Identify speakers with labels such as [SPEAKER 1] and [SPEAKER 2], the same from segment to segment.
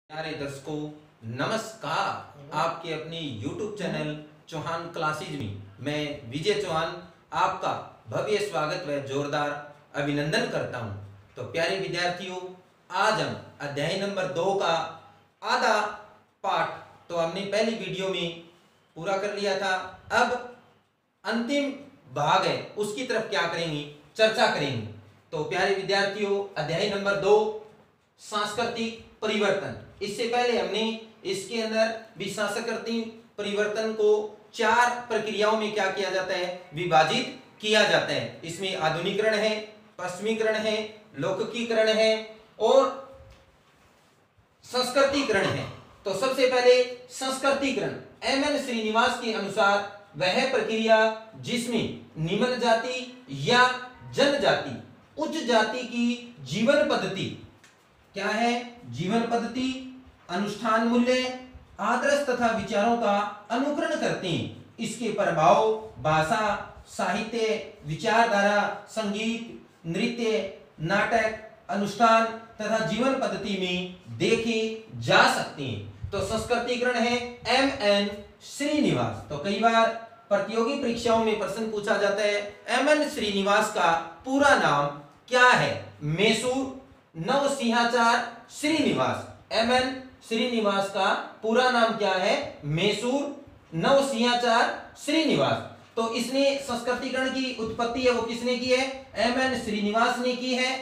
[SPEAKER 1] प्यारे दर्शकों, नमस्कार। आपके अपने YouTube चैनल चौहान क्लासेज में मैं विजय चौहान आपका भव्य स्वागत व जोरदार अभिनंदन करता हूं। तो प्यारे विद्यार्थियों, आज हम अध्याय नंबर 2 का आधा पाठ तो हमने पहली वीडियो में पूरा कर लिया था। अब अंतिम भाग है, उसकी तरफ क्या करेंगे, चर्चा करेंगे। तो प्यारे विद्यार्थियों, अध्याय नंबर 2 सांस्कृतिक परिवर्तन। इससे पहले हमने इसके अंदर भी सांस्कृतिक परिवर्तन को 4 प्रक्रियाओं में क्या किया जाता है, विभाजित किया जाता है। इसमें आधुनिकीकरण है, पश्चिमीकरण है, लौकिकीकरण है और संस्कृतिकरण है। तो सबसे पहले संस्कृतिकरण। एम.एन. श्रीनिवास के अनुसार वह प्रक्रिया जिसमें निम्न जाति या जनजाति उच्च जाति की जीवन पद्धति क्या है, जीवन पद्धति, अनुष्ठान मूल्य, आदर्श तथा विचारों का अनुकरण करते हैं। इसके प्रभाव भाषा, साहित्य, विचारधारा, संगीत, नृत्य, नाटक, अनुष्ठान तथा जीवन पद्धति में देखे जा सकते हैं। तो संस्कृतिकरण है एम.एन. श्रीनिवास। तो कई बार प्रतियोगी परीक्षाओं में प्रश्न पूछा जाता है, एम.एन. श्रीनिवास का पूरा नाम क्या है? मैसूर नवसिंहाचार श्रीनिवास। एम.एन. श्रीनिवास का पूरा नाम क्या है? मैसूर नवसिंहाचार श्रीनिवास। तो इसने संस्कृतिकरण की उत्पत्ति है वो किसने की है? एम.एन. श्रीनिवास ने की है।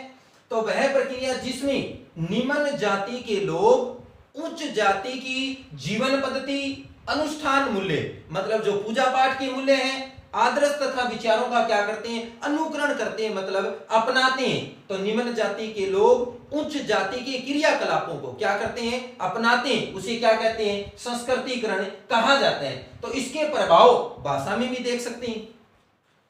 [SPEAKER 1] तो वह प्रक्रिया जिसमें निम्न जाति के लोग उच्च जाति की जीवन पद्धति, अनुष्ठान मूल्य, मतलब जो पूजा पाठ के मूल्य हैं, आदर्श तथा विचारों का क्या करते हैं, अनुकरण करते हैं, मतलब अपनाते हैं। तो निम्न जाति के लोग उच्च जाति के क्रियाकलापों को क्या करते हैं, अपनाते हैं। उसे क्या कहते हैं, संस्कृतिकरण कहा जाता है। तो इसके प्रभाव भाषा में भी देख सकते हैं,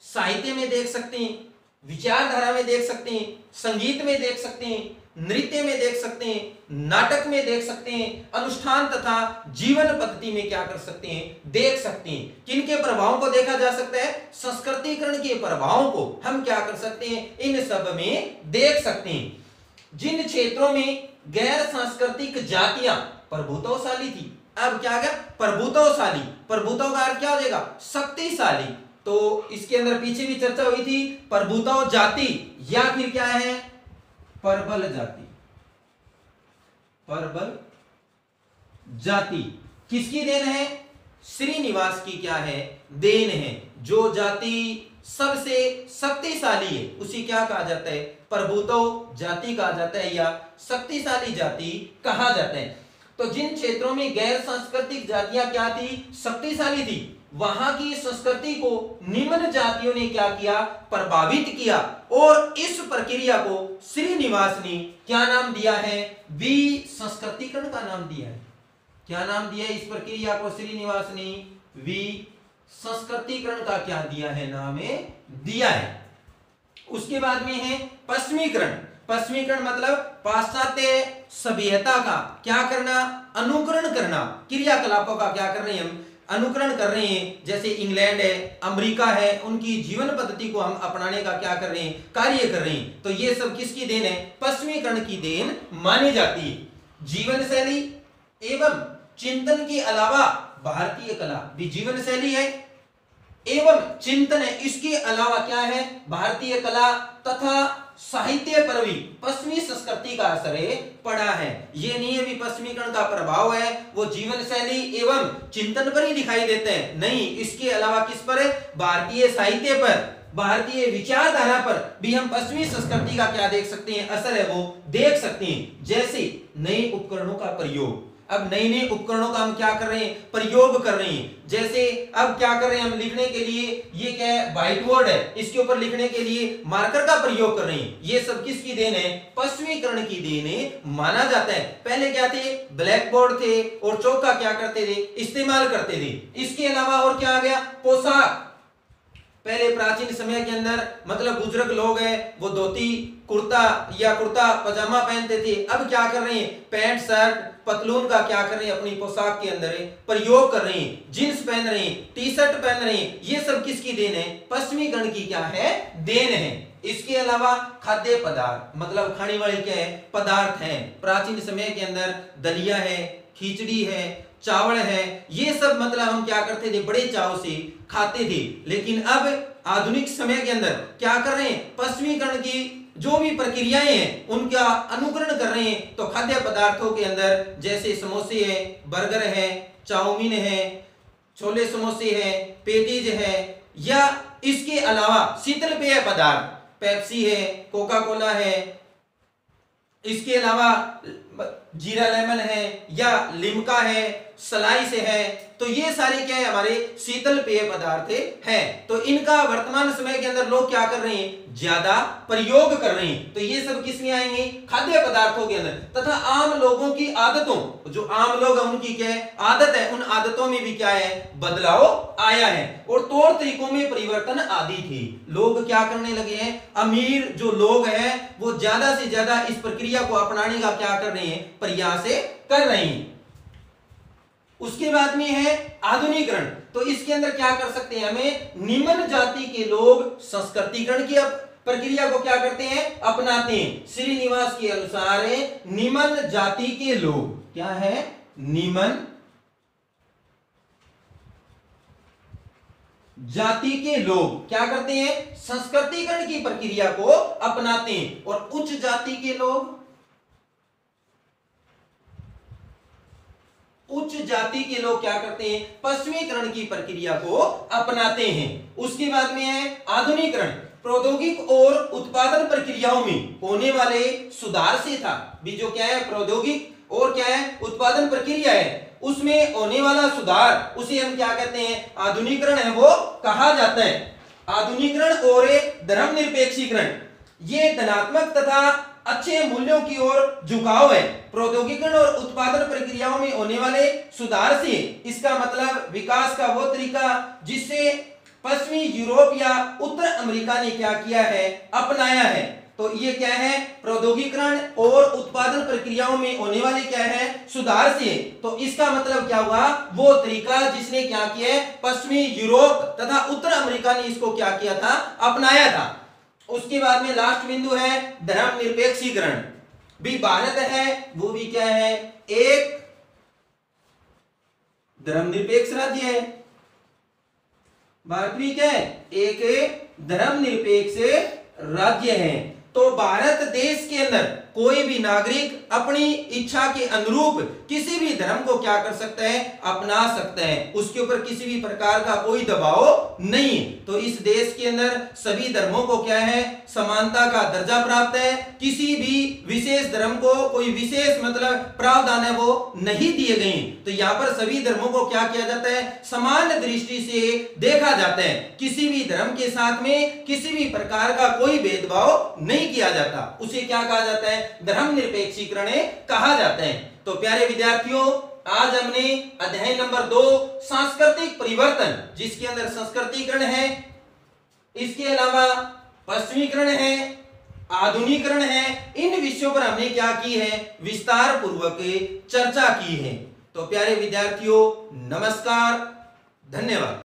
[SPEAKER 1] साहित्य में देख सकते हैं, विचारधारा में देख सकते हैं, संगीत में देख सकते हैं, नृत्य में देख सकते हैं, नाटक में देख सकते हैं, अनुष्ठान तथा जीवन पद्धति में क्या कर सकते हैं, देख सकते हैं। किनके प्रभावों को देखा जा सकता है? संस्कृतिकरण के प्रभावों को हम क्या कर सकते हैं, इन सब में देख सकते हैं। जिन क्षेत्रों में गैर सांस्कृतिक जातियां प्रभुत्वशाली थी, अब क्या गया, प्रभुत्वशाली। प्रभुत्व का अर्थ क्या हो जाएगा, शक्तिशाली। तो इसके अंदर पीछे भी चर्चा हुई थी, प्रभुत्व जाति या फिर क्या है, प्रबल जाति। प्रबल जाति किसकी देन है? श्रीनिवास की क्या है, देन है। जो जाति सबसे शक्तिशाली है उसी क्या कहा जाता है, प्रभुत्व जाति कहा जाता है या शक्तिशाली जाति कहा जाता है। तो जिन क्षेत्रों में गैर सांस्कृतिक जातियां क्या थी, शक्तिशाली थी, वहां की संस्कृति को निम्न जातियों ने क्या किया, प्रभावित किया। और इस प्रक्रिया को श्रीनिवास ने क्या नाम दिया है, विसंस्कृतिकरण का नाम दिया है। क्या नाम दिया है इस प्रक्रिया को श्रीनिवास ने? विसंस्कृतिकरण का क्या दिया है, नाम है दिया है। उसके बाद में है पश्चिमीकरण। पश्चिमीकरण मतलब पाश्चात्य सभ्यता का क्या करना, अनुकरण करना, क्रियाकलापों का क्या कर रहे हैं हम, अनुकरण कर रहे हैं। जैसे इंग्लैंड है, अमेरिका है, उनकी जीवन पद्धति को हम अपनाने का क्या कर रहे हैं, कार्य कर रहे हैं। तो ये सब किसकी देन है, पश्चिमीकरण की देन मानी जाती है। जीवन शैली एवं चिंतन के अलावा भारतीय कला भी जीवन शैली है एवं चिंतन है। इसके अलावा क्या है, भारतीय कला तथा साहित्य पर भी पश्चिमी संस्कृति का असर है पड़ा है। ये नहीं है भी पश्चिमीकरण का प्रभाव है वो जीवन शैली एवं चिंतन पर ही दिखाई देते हैं, नहीं, इसके अलावा किस पर है, भारतीय साहित्य पर, भारतीय विचारधारा पर भी हम पश्चिमी संस्कृति का क्या देख सकते हैं, असर है वो देख सकते हैं। जैसे नए उपकरणों का प्रयोग, अब नए नए उपकरणों का हम क्या कर रहे हैं, प्रयोग कर रहे हैं। जैसे अब क्या कर रहे हैं हम, लिखने के लिए ये क्या है, व्हाइट बोर्ड है, इसके ऊपर लिखने के लिए मार्कर का प्रयोग कर रहे हैं। ये सब किसकी देन है, पश्चिमीकरण की देन है माना जाता है। पहले क्या थे, ब्लैक बोर्ड थे और चौक का क्या करते थे, इस्तेमाल करते थे। इसके अलावा और क्या आ गया, पोशाक। पहले प्राचीन समय के अंदर मतलब बुजुर्ग लोग हैं वो धोती कुर्ता या कुर्ता पजामा पहनते थे। अब क्या कर रहे हैं, पैंट शर्ट पतलून का क्या कर रहे हैं, अपनी पोशाक के अंदर प्रयोग कर रहे हैं। जींस पहन रहे हैं, टी शर्ट पहन रहे हैं। ये सब किसकी देन है, पश्चिमीकरण की क्या है, देन है। इसके अलावा खाद्य पदार्थ, मतलब खाने वाले क्या है, पदार्थ हैं। प्राचीन समय के अंदर दलिया है, खिचड़ी है, चावल है, ये सब मतलब हम क्या करते थे, बड़े चाव से खाते थे। लेकिन अब आधुनिक समय के अंदर क्या कर रहे हैं, पश्चिमीकरण की जो भी प्रक्रियाएं हैं उनका अनुकरण कर रहे हैं। तो खाद्य पदार्थों के अंदर जैसे समोसे है, बर्गर है, चाउमीन है, छोले समोसे है, पेटीज है, या इसके अलावा शीतल पेय पदार्थ पेप्सी है, कोका कोला है, इसके अलावा जीरा लेमन है या लिम्का है, स्लाइस है, तो ये सारे क्या है, हमारे शीतल पेय पदार्थ हैं। तो इनका वर्तमान समय के अंदर लोग क्या कर रहे हैं, ज्यादा प्रयोग कर रहे हैं। तो ये सब किसमें आएंगे, खाद्य पदार्थों के अंदर। तथा आम लोगों की आदतों, जो आम लोग हैं उनकी क्या है, आदत है, उन आदतों में भी क्या है, बदलाव आया है और तौर तरीकों में परिवर्तन आदि थी। लोग क्या करने लगे हैं, अमीर जो लोग हैं वो ज्यादा से ज्यादा इस प्रक्रिया को अपनाने का क्या कर रहे हैं, प्रयास कर रहे हैं। उसके बाद में है आधुनिकरण। तो इसके अंदर क्या कर सकते हैं, हमें निम्न जाति के लोग संस्कृतिकरण की प्रक्रिया को क्या करते हैं, अपनाते हैं। श्रीनिवास के अनुसार निम्न जाति के लोग क्या है, निम्न जाति के लोग क्या करते हैं, संस्कृतिकरण की प्रक्रिया को अपनाते हैं। और उच्च जाति के लोग, उच्च जाति के लोग क्या करते हैं, पश्चिमीकरण की प्रक्रिया को अपनाते हैं। उसके बाद में है आधुनिकरण। प्रौद्योगिक और उत्पादन प्रक्रियाओं में होने वाले सुधार से था। भी जो क्या है, प्रौद्योगिक और क्या है, उत्पादन प्रक्रिया है, उसमें होने वाला सुधार, उसे हम क्या कहते हैं, आधुनिकरण है वो कहा जाता है। आधुनिकरण और धर्मनिरपेक्षीकरण, ये धनात्मक तथा अच्छे मूल्यों की ओर झुकाव है। प्रौद्योगिकरण और उत्पादन प्रक्रियाओं में होने वाले सुधार से, इसका मतलब विकास का वो तरीका जिससे पश्चिमी यूरोप या उत्तर अमेरिका ने क्या किया है, अपनाया है। तो ये क्या है, प्रौद्योगिकरण और उत्पादन प्रक्रियाओं में होने वाले क्या है, सुधार से। तो इसका मतलब क्या हुआ, वो तरीका जिसने क्या किया है, पश्चिमी यूरोप तथा उत्तर अमेरिका ने इसको क्या किया था, अपनाया था। उसके बाद में लास्ट बिंदु है धर्मनिरपेक्षीकरण। भी भारत है वो भी क्या है, एक धर्मनिरपेक्ष राज्य है। भारत भी क्या है, एक धर्मनिरपेक्ष राज्य है। तो भारत देश के अंदर कोई भी नागरिक अपनी इच्छा के अनुरूप किसी भी धर्म को क्या कर सकता है, अपना सकता है। उसके ऊपर किसी भी प्रकार का कोई दबाव नहीं। तो इस देश के अंदर सभी धर्मों को क्या है, समानता का दर्जा प्राप्त है। किसी भी विशेष धर्म को कोई विशेष मतलब प्रावधान है वो नहीं दिए गए। तो यहाँ पर सभी धर्मों को क्या किया जाता है, समान दृष्टि से देखा जाता है। किसी भी धर्म के साथ में किसी भी प्रकार का कोई भेदभाव नहीं किया जाता। उसे क्या कहा जाता है, धर्मनिरपेक्षीकरण कहा जाता है। तो प्यारे विद्यार्थियों, आज हमने अध्याय नंबर 2 सांस्कृतिक परिवर्तन, जिसके अंदर संस्कृतिकरण है, इसके अलावा पश्चिमीकरण है, आधुनिकरण है, इन विषयों पर हमने क्या की है, विस्तार पूर्वक चर्चा की है। तो प्यारे विद्यार्थियों, नमस्कार, धन्यवाद।